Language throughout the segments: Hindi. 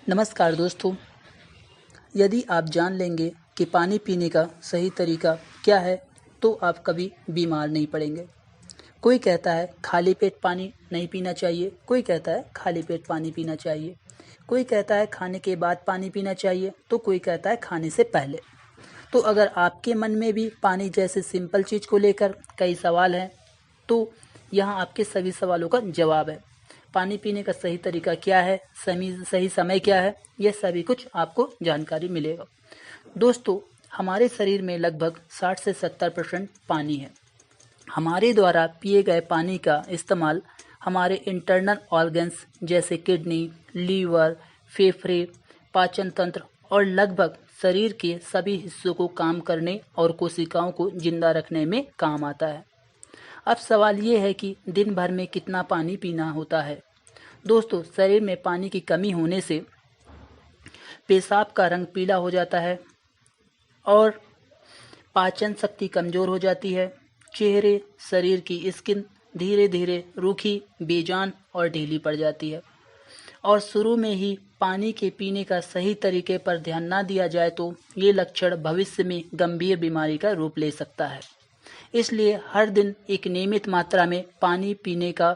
नमस्कार दोस्तों। यदि आप जान लेंगे कि पानी पीने का सही तरीका क्या है तो आप कभी बीमार नहीं पड़ेंगे। कोई कहता है खाली पेट पानी नहीं पीना चाहिए, कोई कहता है खाली पेट पानी पीना चाहिए, कोई कहता है खाने के बाद पानी पीना चाहिए, तो कोई कहता है खाने से पहले। तो अगर आपके मन में भी पानी जैसे सिंपल चीज़ को लेकर कई सवाल हैं तो यहाँ आपके सभी सवालों का जवाब है। पानी पीने का सही तरीका क्या है, सही समय क्या है, यह सभी कुछ आपको जानकारी मिलेगा। दोस्तों, हमारे शरीर में लगभग 60 से 70% पानी है। हमारे द्वारा पिए गए पानी का इस्तेमाल हमारे इंटरनल ऑर्गन्स जैसे किडनी, लीवर, फेफड़े, पाचन तंत्र और लगभग शरीर के सभी हिस्सों को काम करने और कोशिकाओं को जिंदा रखने में काम आता है। अब सवाल ये है कि दिन भर में कितना पानी पीना होता है। दोस्तों, शरीर में पानी की कमी होने से पेशाब का रंग पीला हो जाता है और पाचन शक्ति कमज़ोर हो जाती है। चेहरे, शरीर की स्किन धीरे धीरे रूखी, बेजान और ढीली पड़ जाती है। और शुरू में ही पानी के पीने का सही तरीके पर ध्यान ना दिया जाए तो ये लक्षण भविष्य में गंभीर बीमारी का रूप ले सकता है। इसलिए हर दिन एक नियमित मात्रा में पानी पीने का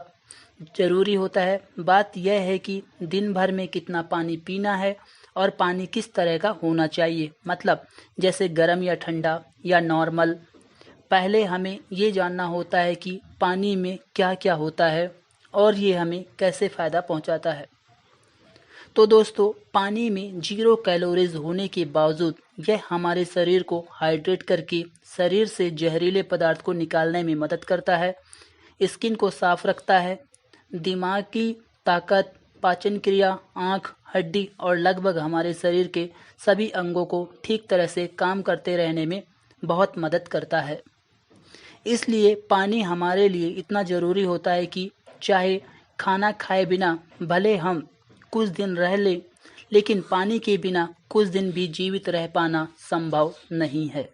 ज़रूरी होता है। बात यह है कि दिन भर में कितना पानी पीना है और पानी किस तरह का होना चाहिए, मतलब जैसे गर्म या ठंडा या नॉर्मल। पहले हमें ये जानना होता है कि पानी में क्या क्या होता है और ये हमें कैसे फ़ायदा पहुंचाता है। तो दोस्तों, पानी में 0 कैलोरीज होने के बावजूद यह हमारे शरीर को हाइड्रेट करके शरीर से जहरीले पदार्थ को निकालने में मदद करता है, स्किन को साफ रखता है, दिमाग की ताकत, पाचन क्रिया, आँख, हड्डी और लगभग हमारे शरीर के सभी अंगों को ठीक तरह से काम करते रहने में बहुत मदद करता है। इसलिए पानी हमारे लिए इतना ज़रूरी होता है कि चाहे खाना खाए बिना भले हम कुछ दिन रह लें, लेकिन पानी के बिना कुछ दिन भी जीवित रह पाना संभव नहीं है।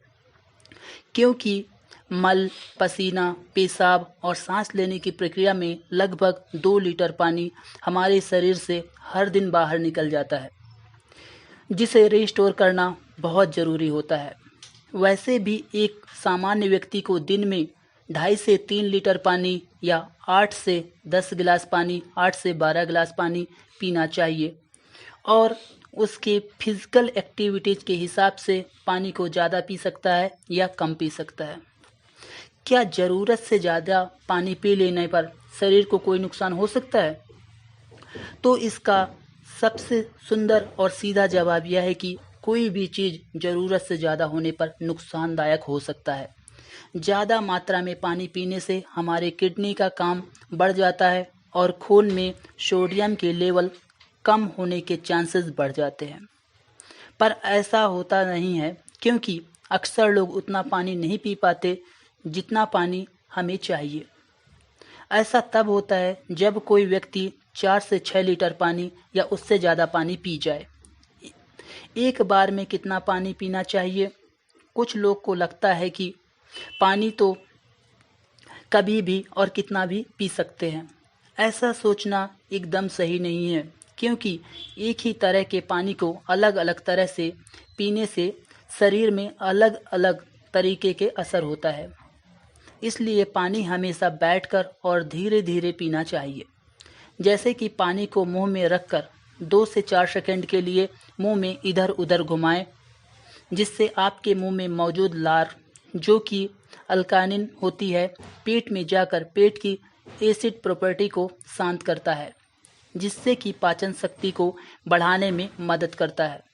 क्योंकि मल, पसीना, पेशाब और सांस लेने की प्रक्रिया में लगभग 2 लीटर पानी हमारे शरीर से हर दिन बाहर निकल जाता है, जिसे रिस्टोर करना बहुत ज़रूरी होता है। वैसे भी एक सामान्य व्यक्ति को दिन में 2.5 से 3 लीटर पानी या 8 से 10 गिलास पानी, 8 से 12 गिलास पानी पीना चाहिए और उसके फिजिकल एक्टिविटीज़ के हिसाब से पानी को ज़्यादा पी सकता है या कम पी सकता है। क्या ज़रूरत से ज़्यादा पानी पी लेने पर शरीर को कोई नुकसान हो सकता है? तो इसका सबसे सुंदर और सीधा जवाब यह है कि कोई भी चीज़ ज़रूरत से ज़्यादा होने पर नुकसानदायक हो सकता है। ज़्यादा मात्रा में पानी पीने से हमारे किडनी का काम बढ़ जाता है और खून में सोडियम के लेवल कम होने के चांसेस बढ़ जाते हैं। पर ऐसा होता नहीं है, क्योंकि अक्सर लोग उतना पानी नहीं पी पाते जितना पानी हमें चाहिए। ऐसा तब होता है जब कोई व्यक्ति 4 से 6 लीटर पानी या उससे ज़्यादा पानी पी जाए। एक बार में कितना पानी पीना चाहिए? कुछ लोग को लगता है कि पानी तो कभी भी और कितना भी पी सकते हैं। ऐसा सोचना एकदम सही नहीं है, क्योंकि एक ही तरह के पानी को अलग अलग तरह से पीने से शरीर में अलग अलग तरीके के असर होता है। इसलिए पानी हमेशा बैठकर और धीरे धीरे पीना चाहिए। जैसे कि पानी को मुंह में रखकर 2 से 4 सेकंड के लिए मुंह में इधर उधर घुमाएं, जिससे आपके मुंह में मौजूद लार, जो कि अल्कालिन होती है, पेट में जाकर पेट की एसिड प्रॉपर्टी को शांत करता है, जिससे कि पाचन शक्ति को बढ़ाने में मदद करता है।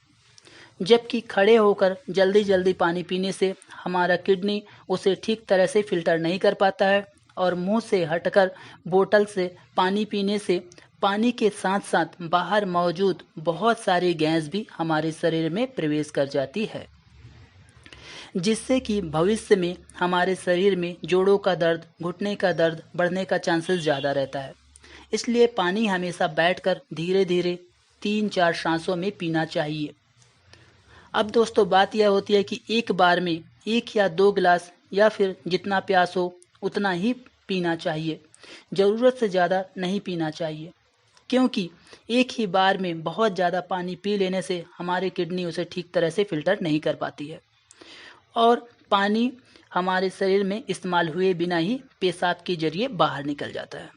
जबकि खड़े होकर जल्दी जल्दी पानी पीने से हमारा किडनी उसे ठीक तरह से फिल्टर नहीं कर पाता है और मुंह से हटकर बोतल से पानी पीने से पानी के साथ साथ बाहर मौजूद बहुत सारी गैस भी हमारे शरीर में प्रवेश कर जाती है, जिससे कि भविष्य में हमारे शरीर में जोड़ों का दर्द, घुटने का दर्द बढ़ने का चांसेस ज़्यादा रहता है। इसलिए पानी हमेशा बैठकर धीरे धीरे 3-4 सांसों में पीना चाहिए। अब दोस्तों, बात यह होती है कि एक बार में 1 या 2 गिलास या फिर जितना प्यास हो उतना ही पीना चाहिए। ज़रूरत से ज़्यादा नहीं पीना चाहिए। क्योंकि एक ही बार में बहुत ज़्यादा पानी पी लेने से हमारी किडनी उसे ठीक तरह से फिल्टर नहीं कर पाती है और पानी हमारे शरीर में इस्तेमाल हुए बिना ही पेशाब के जरिए बाहर निकल जाता है।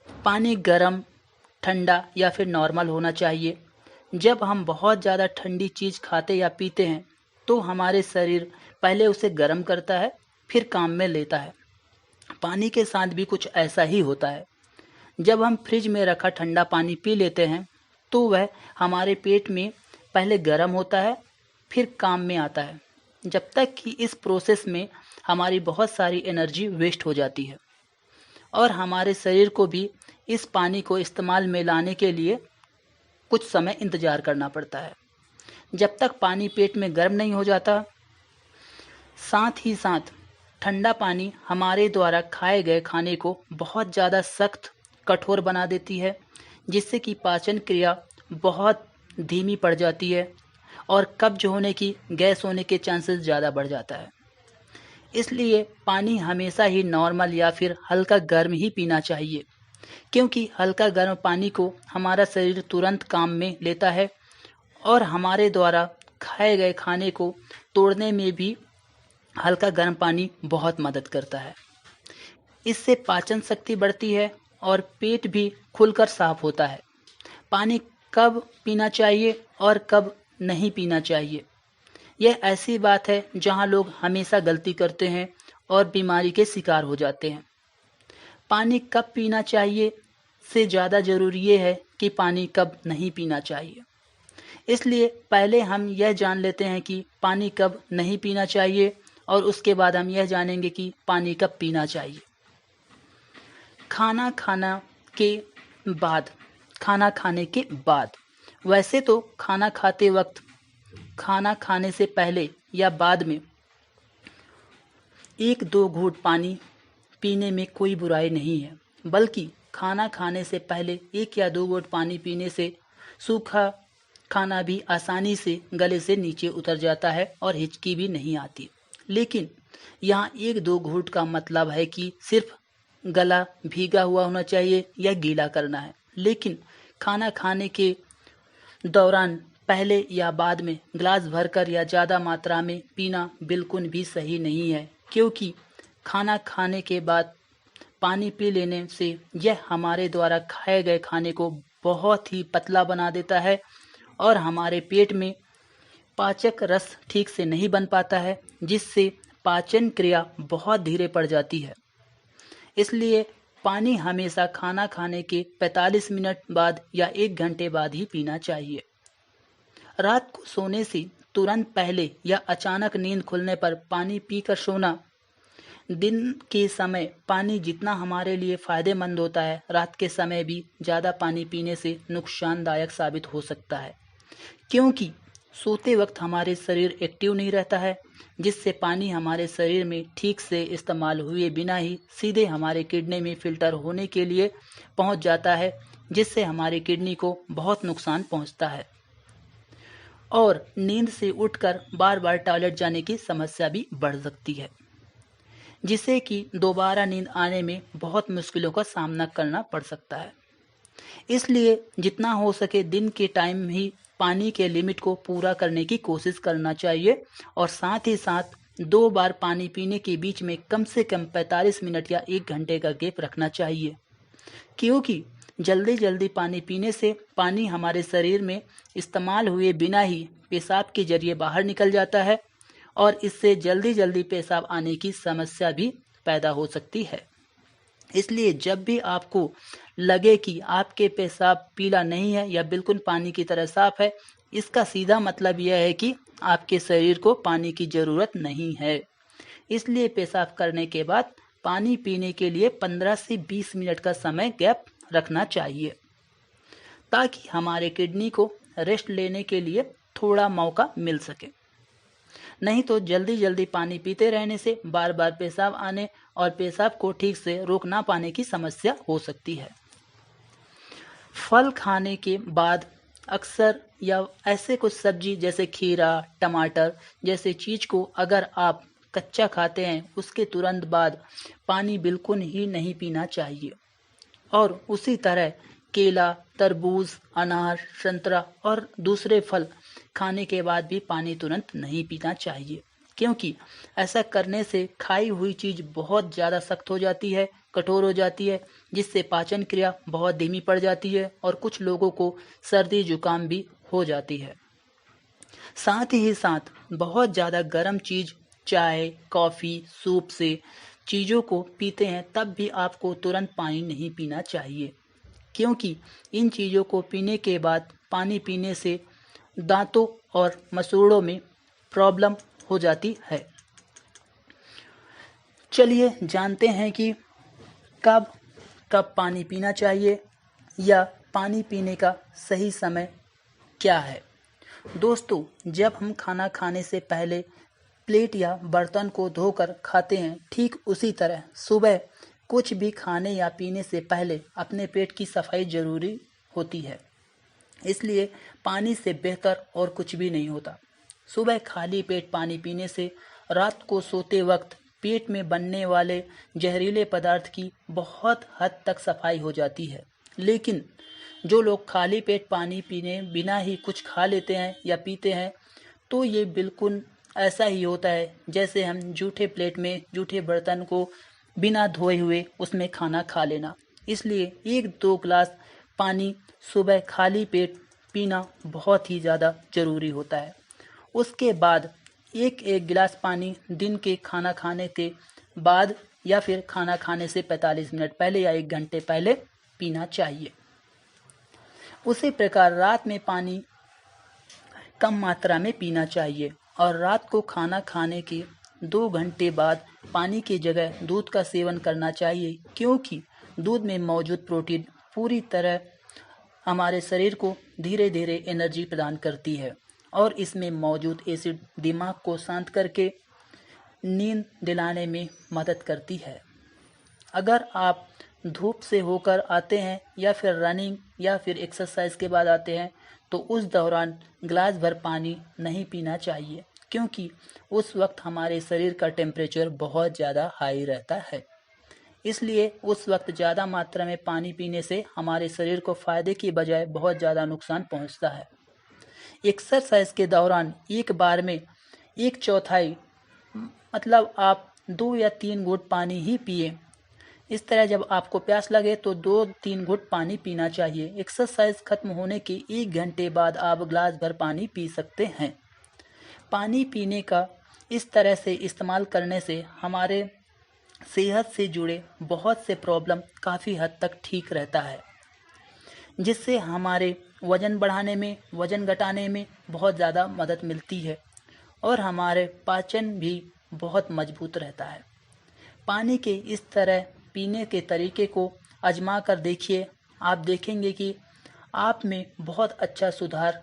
पानी गर्म, ठंडा या फिर नॉर्मल होना चाहिए। जब हम बहुत ज़्यादा ठंडी चीज़ खाते या पीते हैं तो हमारे शरीर पहले उसे गर्म करता है, फिर काम में लेता है। पानी के साथ भी कुछ ऐसा ही होता है। जब हम फ्रिज में रखा ठंडा पानी पी लेते हैं तो वह हमारे पेट में पहले गर्म होता है, फिर काम में आता है। जब तक कि इस प्रोसेस में हमारी बहुत सारी एनर्जी वेस्ट हो जाती है और हमारे शरीर को भी इस पानी को इस्तेमाल में लाने के लिए कुछ समय इंतज़ार करना पड़ता है, जब तक पानी पेट में गर्म नहीं हो जाता। साथ ही साथ ठंडा पानी हमारे द्वारा खाए गए खाने को बहुत ज़्यादा सख्त, कठोर बना देती है, जिससे कि पाचन क्रिया बहुत धीमी पड़ जाती है और कब्ज होने की, गैस होने के चांसेस ज़्यादा बढ़ जाता है। इसलिए पानी हमेशा ही नॉर्मल या फिर हल्का गर्म ही पीना चाहिए, क्योंकि हल्का गर्म पानी को हमारा शरीर तुरंत काम में लेता है और हमारे द्वारा खाए गए खाने को तोड़ने में भी हल्का गर्म पानी बहुत मदद करता है। इससे पाचन शक्ति बढ़ती है और पेट भी खुलकर साफ होता है। पानी कब पीना चाहिए और कब नहीं पीना चाहिए, यह ऐसी बात है जहां लोग हमेशा गलती करते हैं और बीमारी के शिकार हो जाते हैं। पानी कब पीना चाहिए से ज़्यादा ज़रूरी ये है कि पानी कब नहीं पीना चाहिए। इसलिए पहले हम यह जान लेते हैं कि पानी कब नहीं पीना चाहिए और उसके बाद हम यह जानेंगे कि पानी कब पीना चाहिए। खाना खाने के बाद वैसे तो खाना खाते वक्त, खाना खाने से पहले या बाद में 1-2 घूंट पानी पीने में कोई बुराई नहीं है, बल्कि खाना खाने से पहले 1 या 2 घूंट पानी पीने से सूखा खाना भी आसानी से गले से नीचे उतर जाता है और हिचकी भी नहीं आती। लेकिन यहाँ 1-2 घूंट का मतलब है कि सिर्फ गला भीगा हुआ होना चाहिए या गीला करना है। लेकिन खाना खाने के दौरान पहले या बाद में गिलास भरकर या ज़्यादा मात्रा में पीना बिल्कुल भी सही नहीं है, क्योंकि खाना खाने के बाद पानी पी लेने से यह हमारे द्वारा खाए गए खाने को बहुत ही पतला बना देता है और हमारे पेट में पाचक रस ठीक से नहीं बन पाता है, जिससे पाचन क्रिया बहुत धीरे पड़ जाती है। इसलिए पानी हमेशा खाना खाने के 45 मिनट बाद या 1 घंटे बाद ही पीना चाहिए। रात को सोने से तुरंत पहले या अचानक नींद खुलने पर पानी पीकर सोना। दिन के समय पानी जितना हमारे लिए फ़ायदेमंद होता है, रात के समय भी ज़्यादा पानी पीने से नुकसानदायक साबित हो सकता है, क्योंकि सोते वक्त हमारे शरीर एक्टिव नहीं रहता है, जिससे पानी हमारे शरीर में ठीक से इस्तेमाल हुए बिना ही सीधे हमारे किडनी में फ़िल्टर होने के लिए पहुंच जाता है, जिससे हमारी किडनी को बहुत नुकसान पहुंचता है और नींद से उठकर बार बार टॉयलेट जाने की समस्या भी बढ़ सकती है, जिससे कि दोबारा नींद आने में बहुत मुश्किलों का सामना करना पड़ सकता है। इसलिए जितना हो सके दिन के टाइम ही पानी के लिमिट को पूरा करने की कोशिश करना चाहिए और साथ ही साथ 2 बार पानी पीने के बीच में कम से कम 45 मिनट या 1 घंटे का गैप रखना चाहिए, क्योंकि जल्दी जल्दी पानी पीने से पानी हमारे शरीर में इस्तेमाल हुए बिना ही पेशाब के जरिए बाहर निकल जाता है और इससे जल्दी जल्दी पेशाब आने की समस्या भी पैदा हो सकती है। इसलिए जब भी आपको लगे कि आपके पेशाब पीला नहीं है या बिल्कुल पानी की तरह साफ है, इसका सीधा मतलब यह है कि आपके शरीर को पानी की ज़रूरत नहीं है। इसलिए पेशाब करने के बाद पानी पीने के लिए 15 से 20 मिनट का समय गैप रखना चाहिए, ताकि हमारे किडनी को रेस्ट लेने के लिए थोड़ा मौका मिल सके। नहीं तो जल्दी जल्दी पानी पीते रहने से बार बार पेशाब आने और पेशाब को ठीक से रोक ना पाने की समस्या हो सकती है। फल खाने के बाद अक्सर या ऐसे कुछ सब्जी जैसे खीरा, टमाटर जैसे चीज़ को अगर आप कच्चा खाते हैं, उसके तुरंत बाद पानी बिल्कुल ही नहीं पीना चाहिए। और उसी तरह केला, तरबूज, अनार, संतरा और दूसरे फल खाने के बाद भी पानी तुरंत नहीं पीना चाहिए, क्योंकि ऐसा करने से खाई हुई चीज़ बहुत ज़्यादा सख्त हो जाती है, कठोर हो जाती है, जिससे पाचन क्रिया बहुत धीमी पड़ जाती है और कुछ लोगों को सर्दी जुकाम भी हो जाती है। साथ ही साथ बहुत ज़्यादा गर्म चीज़, चाय, कॉफ़ी, सूप से चीज़ों को पीते हैं तब भी आपको तुरंत पानी नहीं पीना चाहिए, क्योंकि इन चीज़ों को पीने के बाद पानी पीने से दांतों और मसूड़ों में प्रॉब्लम हो जाती है। चलिए जानते हैं कि कब कब पानी पीना चाहिए या पानी पीने का सही समय क्या है। दोस्तों, जब हम खाना खाने से पहले प्लेट या बर्तन को धोकर खाते हैं, ठीक उसी तरह सुबह कुछ भी खाने या पीने से पहले अपने पेट की सफाई जरूरी होती है। इसलिए पानी से बेहतर और कुछ भी नहीं होता। सुबह खाली पेट पानी पीने से रात को सोते वक्त पेट में बनने वाले जहरीले पदार्थ की बहुत हद तक सफाई हो जाती है। लेकिन जो लोग खाली पेट पानी पीने बिना ही कुछ खा लेते हैं या पीते हैं, तो ये बिल्कुल ऐसा ही होता है जैसे हम जूठे प्लेट में जूठे बर्तन को बिना धोए हुए उसमें खाना खा लेना। इसलिए 1-2 गिलास पानी सुबह खाली पेट पीना बहुत ही ज़्यादा ज़रूरी होता है। उसके बाद 1-1 गिलास पानी दिन के खाना खाने के बाद या फिर खाना खाने से 45 मिनट पहले या 1 घंटे पहले पीना चाहिए। उसी प्रकार रात में पानी कम मात्रा में पीना चाहिए और रात को खाना खाने के 2 घंटे बाद पानी की जगह दूध का सेवन करना चाहिए, क्योंकि दूध में मौजूद प्रोटीन पूरी तरह हमारे शरीर को धीरे धीरे एनर्जी प्रदान करती है और इसमें मौजूद एसिड दिमाग को शांत करके नींद दिलाने में मदद करती है। अगर आप धूप से होकर आते हैं या फिर रनिंग या फिर एक्सरसाइज के बाद आते हैं, तो उस दौरान गिलास भर पानी नहीं पीना चाहिए, क्योंकि उस वक्त हमारे शरीर का टेम्परेचर बहुत ज़्यादा हाई रहता है। इसलिए उस वक्त ज़्यादा मात्रा में पानी पीने से हमारे शरीर को फ़ायदे की बजाय बहुत ज़्यादा नुकसान पहुंचता है। एक्सरसाइज के दौरान एक बार में 1/4 मतलब आप 2 या 3 घूंट पानी ही पिए। इस तरह जब आपको प्यास लगे तो 2-3 घूंट पानी पीना चाहिए। एक्सरसाइज खत्म होने के 1 घंटे बाद आप गिलास भर पानी पी सकते हैं। पानी पीने का इस तरह से इस्तेमाल करने से हमारे सेहत से जुड़े बहुत से प्रॉब्लम काफ़ी हद तक ठीक रहता है, जिससे हमारे वज़न बढ़ाने में, वज़न घटाने में बहुत ज़्यादा मदद मिलती है और हमारे पाचन भी बहुत मजबूत रहता है। पानी के इस तरह पीने के तरीके को आजमा कर देखिए, आप देखेंगे कि आप में बहुत अच्छा सुधार